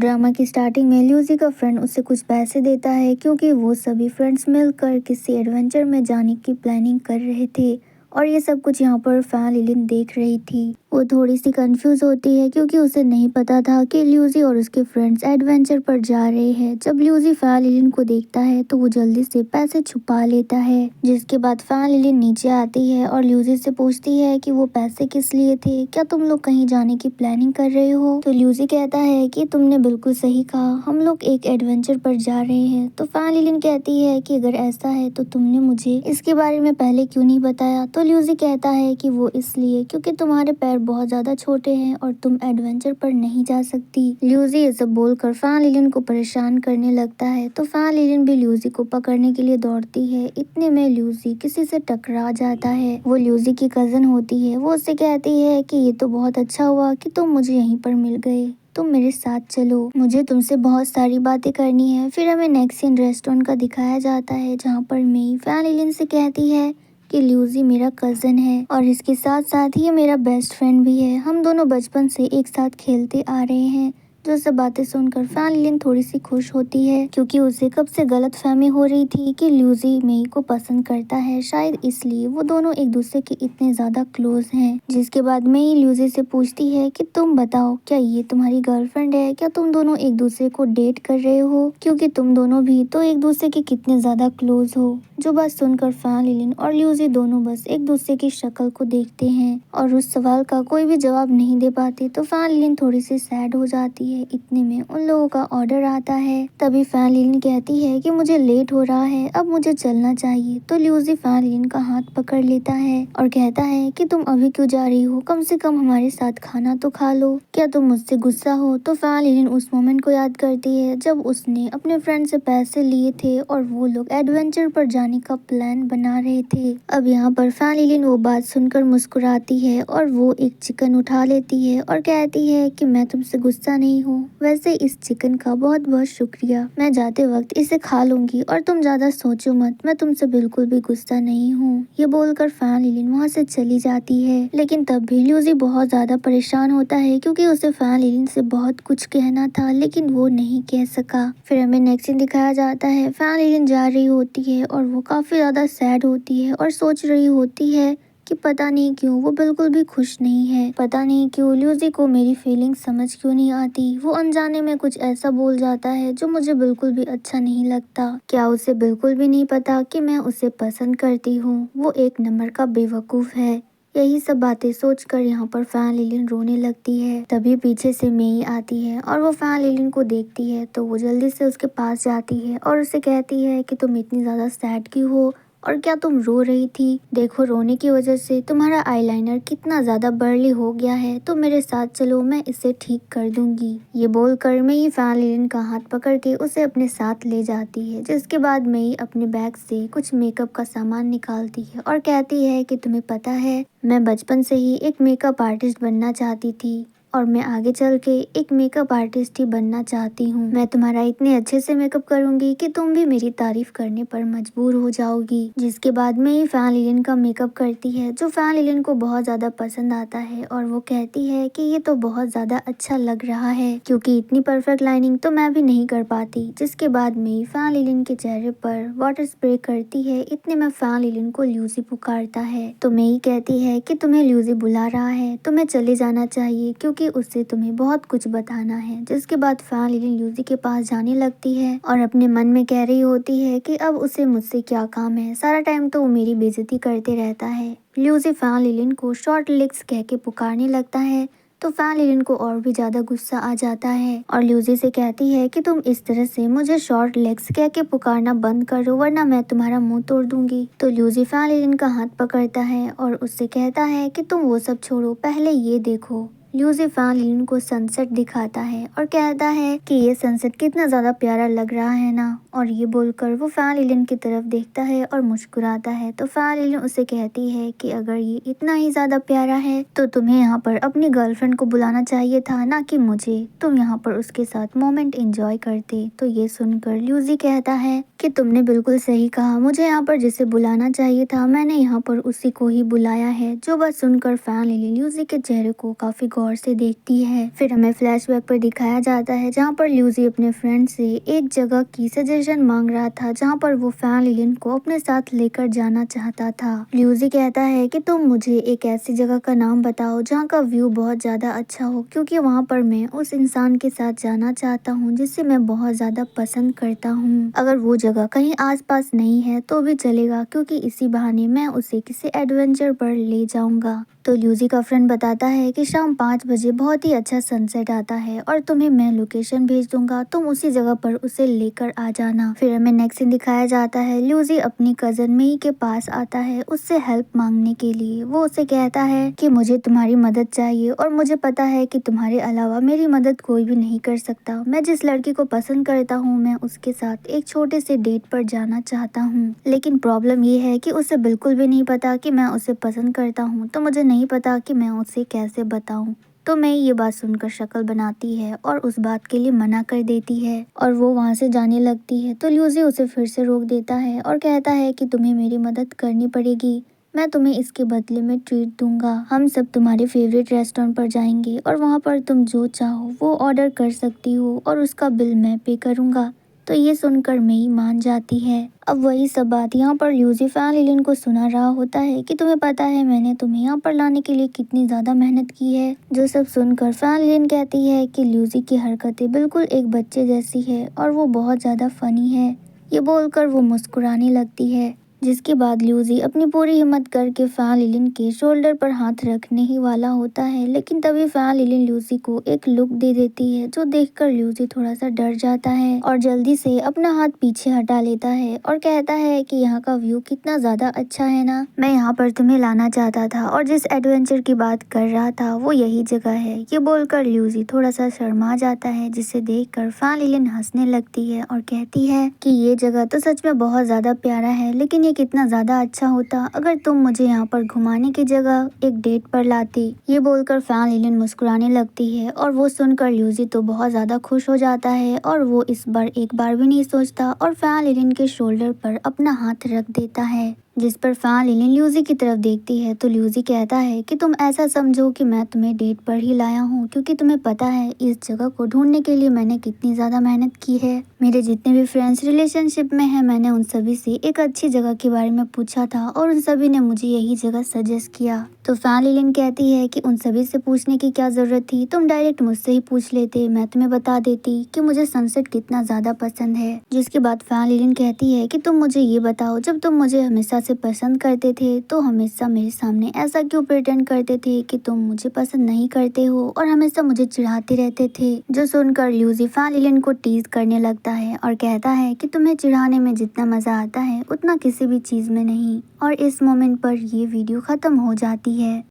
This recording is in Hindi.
ड्रामा की स्टार्टिंग में ल्यूसी का फ्रेंड उसे कुछ पैसे देता है क्योंकि वो सभी फ्रेंड्स मिलकर किसी एडवेंचर में जाने की प्लानिंग कर रहे थे और ये सब कुछ यहाँ पर फैन लिलिन देख रही थी। वो थोड़ी सी कंफ्यूज होती है क्योंकि उसे नहीं पता था कि ल्यूसी और उसके फ्रेंड्स एडवेंचर पर जा रहे हैं। जब ल्यूसी फैन लिलिन को देखता है तो वो जल्दी से पैसे छुपा लेता है, जिसके बाद फैन लिलिन नीचे आती है और ल्यूसी से पूछती है कि वो पैसे किस लिए थे, क्या तुम लोग कहीं जाने की प्लानिंग कर रहे हो। तो ल्यूसी कहता है कि तुमने बिल्कुल सही कहा, हम लोग एक एडवेंचर पर जा रहे हैं। तो फैन लिलिन कहती है कि अगर ऐसा है तो तुमने मुझे इसके बारे में पहले क्यों नहीं बताया। तो ल्यूसी कहता है कि वो इसलिए क्योंकि तुम्हारे पैर बहुत ज्यादा छोटे हैं और तुम एडवेंचर पर नहीं जा सकती। ल्यूसी ये सब बोलकर फैन लिलिन को परेशान करने लगता है। तो फैन लिलिन भी ल्यूसी को पकड़ने के लिए दौड़ती है। इतने में ल्यूसी किसी से टकरा जाता है। वो ल्यूसी की कजन होती है। वो उससे कहती है कि ये तो बहुत अच्छा हुआ कि तुम मुझे यहीं पर मिल गए, तुम मेरे साथ चलो, मुझे तुमसे बहुत सारी बातें करनी है। फिर हमें नेक्स्ट सीन रेस्टोरेंट का दिखाया जाता है जहाँ पर मेई फैन लिलिन से कहती है कि ल्यूसी मेरा कज़न है और इसके साथ साथ ये मेरा बेस्ट फ्रेंड भी है। हम दोनों बचपन से एक साथ खेलते आ रहे हैं। जो सब बातें सुनकर फैन लिलिन थोड़ी सी खुश होती है क्योंकि उसे कब से गलतफहमी हो रही थी कि ल्यूसी मेई को पसंद करता है, शायद इसलिए वो दोनों एक दूसरे के इतने ज्यादा क्लोज हैं। जिसके बाद मेई ल्यूसी से पूछती है कि तुम बताओ, क्या ये तुम्हारी गर्लफ्रेंड है? क्या तुम दोनों एक दूसरे को डेट कर रहे हो? क्योंकि तुम दोनों भी तो एक दूसरे के कितने ज्यादा क्लोज हो। जो बात सुनकर फैन लिलिन और ल्यूसी दोनों बस एक दूसरे की शक्ल को देखते हैं और उस सवाल का कोई भी जवाब नहीं दे पाते। तो फैन लिलिन थोड़ी सी सैड हो जाती है। इतने में उन लोगों का ऑर्डर आता है। तभी फैन लिलिन कहती है कि मुझे लेट हो रहा है, अब मुझे चलना चाहिए। तो ल्यूसी फैन लिलिन का हाथ पकड़ लेता है और कहता है कि तुम अभी क्यों जा रही हो, कम से कम हमारे साथ खाना तो खा लो, क्या तुम मुझसे गुस्सा हो? तो फैन लिलिन उस मोमेंट को याद करती है जब उसने अपने फ्रेंड से पैसे लिए थे और वो लोग एडवेंचर पर जाने का प्लान बना रहे थे। अब यहाँ पर फैन लिलिन वो बात सुनकर मुस्कुराती है और वो एक चिकन उठा लेती है और कहती है कि मैं तुमसे गुस्सा नहीं हूँ, वैसे इस चिकन का बहुत बहुत शुक्रिया, मैं जाते वक्त इसे खा लूंगी और तुम ज्यादा सोचो मत, मैं तुमसे बिल्कुल भी गुस्सा नहीं हूँ। ये बोलकर फैन लिलिन वहाँ से चली जाती है। लेकिन तब भी ल्यूसी बहुत ज्यादा परेशान होता है क्योंकि उसे फैन लिलिन से बहुत कुछ कहना था लेकिन वो नहीं कह सका। फिर हमें नेक्स्ट सीन दिखाया जाता है। फैन लिलिन जा रही होती है और वो काफी ज्यादा सैड होती है और सोच रही होती है कि पता नहीं क्यों वो बिल्कुल भी खुश नहीं है। पता नहीं क्यों ल्यूसी को मेरी फीलिंग समझ क्यों नहीं आती। वो अनजाने में कुछ ऐसा बोल जाता है जो मुझे बिल्कुल भी अच्छा नहीं लगता। क्या उसे बिल्कुल भी नहीं पता कि मैं उसे पसंद करती हूँ? वो एक नंबर का बेवकूफ है। यही सब बातें सोचकर यहाँ पर फैन लिलिन रोने लगती है। तभी पीछे से मेई आती है और वो फैन लिलिन को देखती है तो वो जल्दी से उसके पास जाती है और उसे कहती है कि तुम इतनी ज्यादा सैड क्यों हो और क्या तुम रो रही थी? देखो, रोने की वजह से तुम्हारा आईलाइनर कितना ज्यादा बर्ली हो गया है, तो मेरे साथ चलो, मैं इसे ठीक कर दूंगी। ये बोलकर मेई फैन लिलिन का हाथ पकड़ के उसे अपने साथ ले जाती है। जिसके बाद मेई अपने बैग से कुछ मेकअप का सामान निकालती है और कहती है कि तुम्हें पता है, मैं बचपन से ही एक मेकअप आर्टिस्ट बनना चाहती थी और मैं आगे चल के एक मेकअप आर्टिस्ट ही बनना चाहती हूँ। मैं तुम्हारा इतने अच्छे से मेकअप करूंगी कि तुम भी मेरी तारीफ करने पर मजबूर हो जाओगी। जिसके बाद में ही फैन लिलिन का मेकअप करती है जो फैन लिलिन को बहुत ज्यादा पसंद आता है और वो कहती है कि ये तो बहुत ज्यादा अच्छा लग रहा है क्योंकि इतनी परफेक्ट लाइनिंग तो मैं भी नहीं कर पाती। जिसके बाद में फैन लिलिन के चेहरे पर वाटर स्प्रे करती है। इतने में फैन लिलिन को ल्यूसी पुकारता है तो मेई कहती है कि तुम्हें ल्यूसी बुला रहा है, तुम्हें चले जाना चाहिए क्योंकि उससे तुम्हें बहुत कुछ बताना है। जिसके बाद फैन लिलिन ल्यूसी के पास जाने लगती है और अपने मन में कह रही होती है कि अब उसे मुझसे क्या काम है, सारा टाइम तो वो मेरी बेइज्जती करते रहता है। ल्यूसी फैन लिलिन को शॉर्ट लेग्स कह के पुकारने लगता है तो फैन लिलिन को और भी ज्यादा गुस्सा आ जाता है और ल्यूसी से कहती है कि तुम इस तरह से मुझे शॉर्ट लेग्स कह के पुकारना बंद करो वरना मैं तुम्हारा मुंह तोड़ दूंगी। तो ल्यूसी फैन लिलिन का हाथ पकड़ता है और उससे कहता है कि तुम वो सब छोड़ो, पहले ये देखो। ल्यूसी फैन लिलिन को सनसेट दिखाता है और कहता है कि ये सनसेट कितना ज्यादा प्यारा लग रहा है ना। और ये बोलकर वो फैन लिलिन की तरफ देखता है और मुस्कुराता है। तो फैन लिलिन उसे कहती है कि अगर ये इतना ही ज्यादा प्यारा है तो तुम्हें यहाँ पर अपनी गर्लफ्रेंड को बुलाना चाहिए था, ना कि मुझे, तुम यहाँ पर उसके साथ मोमेंट एंजॉय करते। तो ये सुनकर ल्यूसी कहता है कि तुमने बिल्कुल सही कहा, मुझे यहाँ पर जिसे बुलाना चाहिए था मैंने यहाँ पर उसी को ही बुलाया है। जो बात सुनकर फैन लिलिन ल्यूसी के चेहरे को काफी गौर से देखती है। फिर हमें फ्लैशबैक पर दिखाया जाता है जहाँ पर ल्यूसी अपने फ्रेंड से एक जगह की सजेशन मांग रहा था जहाँ पर वो फैन लिलिन को अपने साथ लेकर जाना चाहता था। ल्यूसी कहता है कि तुम मुझे एक ऐसी जगह का नाम बताओ जहाँ का व्यू बहुत ज्यादा अच्छा हो, क्योंकि वहाँ पर मैं उस इंसान के साथ जाना चाहता हूँ जिसे मैं बहुत ज्यादा पसंद करता हूँ। अगर वो जगह कहीं आसपास नहीं है तो भी चलेगा, क्योंकि इसी बहाने मैं उसे किसी एडवेंचर पर ले जाऊंगा। तो ल्यूसी का फ्रेंड बताता है कि शाम 5 बजे बहुत ही अच्छा सनसेट आता है और तुम्हें मैं लोकेशन भेज दूंगा, तुम उसी जगह पर उसे लेकर आ जाना। फिर हमें नेक्स्ट सीन दिखाया जाता है, ल्यूसी अपनी कजन मेई के पास आता है उससे हेल्प मांगने के लिए। वो उसे कहता है कि मुझे तुम्हारी मदद चाहिए और मुझे पता है कि तुम्हारे अलावा मेरी मदद कोई भी नहीं कर सकता। मैं जिस लड़की को पसंद करता हूँ मैं उसके साथ एक छोटे से डेट पर जाना चाहता हूँ, लेकिन प्रॉब्लम ये है कि उसे बिल्कुल भी नहीं पता कि मैं उसे पसंद करता हूँ, तो मुझे नहीं पता कि मैं उसे कैसे बताऊं। तो मैं ये बात सुनकर शक्ल बनाती है और उस बात के लिए मना कर देती है और वो वहाँ से जाने लगती है। तो ल्यूसी उसे फिर से रोक देता है और कहता है कि तुम्हें मेरी मदद करनी पड़ेगी, मैं तुम्हें इसके बदले में ट्रीट दूंगा। हम सब तुम्हारे फेवरेट रेस्टोरेंट पर जाएंगे और वहाँ पर तुम जो चाहो वो ऑर्डर कर सकती हो और उसका बिल मैं पे करूँगा। तो ये सुनकर मेई मान जाती है। अब वही सब बात यहाँ पर ल्यूसी फैन लिलिन को सुना रहा होता है कि तुम्हें पता है मैंने तुम्हें यहाँ पर लाने के लिए कितनी ज्यादा मेहनत की है। जो सब सुनकर फैन लिलिन कहती है कि ल्यूसी की हरकतें बिल्कुल एक बच्चे जैसी है और वो बहुत ज्यादा फनी है। ये बोलकर वो मुस्कुराने लगती है, जिसके बाद ल्यूसी अपनी पूरी हिम्मत करके फैन लिलिन के शोल्डर पर हाथ रखने ही वाला होता है, लेकिन तभी फैन लिलिन ल्यूसी को एक लुक दे देती है जो देखकर ल्यूसी थोड़ा सा डर जाता है और जल्दी से अपना हाथ पीछे हटा लेता है और कहता है कि यहाँ का व्यू कितना ज्यादा अच्छा है ना, मैं यहाँ पर तुम्हें लाना चाहता था और जिस एडवेंचर की बात कर रहा था वो यही जगह है। ये बोलकर ल्यूसी थोड़ा सा शर्मा जाता है, जिसे देखकर फैन लिलिन हंसने लगती है और कहती है कि ये जगह तो सच में बहुत ज्यादा प्यारा है, लेकिन कितना ज्यादा अच्छा होता अगर तुम मुझे यहाँ पर घुमाने की जगह एक डेट पर लाती। ये बोलकर फैन लिलिन मुस्कुराने लगती है और वो सुनकर ल्यूसी तो बहुत ज्यादा खुश हो जाता है और वो इस बार एक बार भी नहीं सोचता और फैन लिलिन के शोल्डर पर अपना हाथ रख देता है, जिस पर फैन लिलिन ल्यूसी की तरफ देखती है। तो ल्यूसी कहता है कि तुम ऐसा समझो कि मैं तुम्हें डेट पर ही लाया हूँ, क्योंकि तुम्हें पता है इस जगह को ढूंढने के लिए मैंने कितनी ज्यादा मेहनत की है। मेरे जितने भी फ्रेंड्स रिलेशनशिप में हैं मैंने उन सभी से एक अच्छी जगह के बारे में पूछा था और उन सभी ने मुझे यही जगह सजेस्ट किया। तो फैन लिलिन कहती है कि उन सभी से पूछने की क्या जरूरत थी, तुम डायरेक्ट मुझसे ही पूछ लेते, मैं तुम्हें बता देती कि मुझे सनसेट कितना ज्यादा पसंद है। जिसके बाद फैन लिलिन कहती है कि तुम मुझे ये बताओ, जब तुम मुझे हमेशा से पसंद करते थे तो हमेशा मेरे सामने ऐसा क्यों प्रिटेंड करते थे कि तुम मुझे पसंद नहीं करते हो और हमेशा मुझे चिढ़ाते रहते थे। जो सुनकर ल्यूसी फैन लिलिन को टीज करने लगता है और कहता है कि तुम्हें चिढ़ाने में जितना मजा आता है उतना किसी भी चीज में नहीं। और इस मोमेंट पर ये वीडियो खत्म हो जाती है।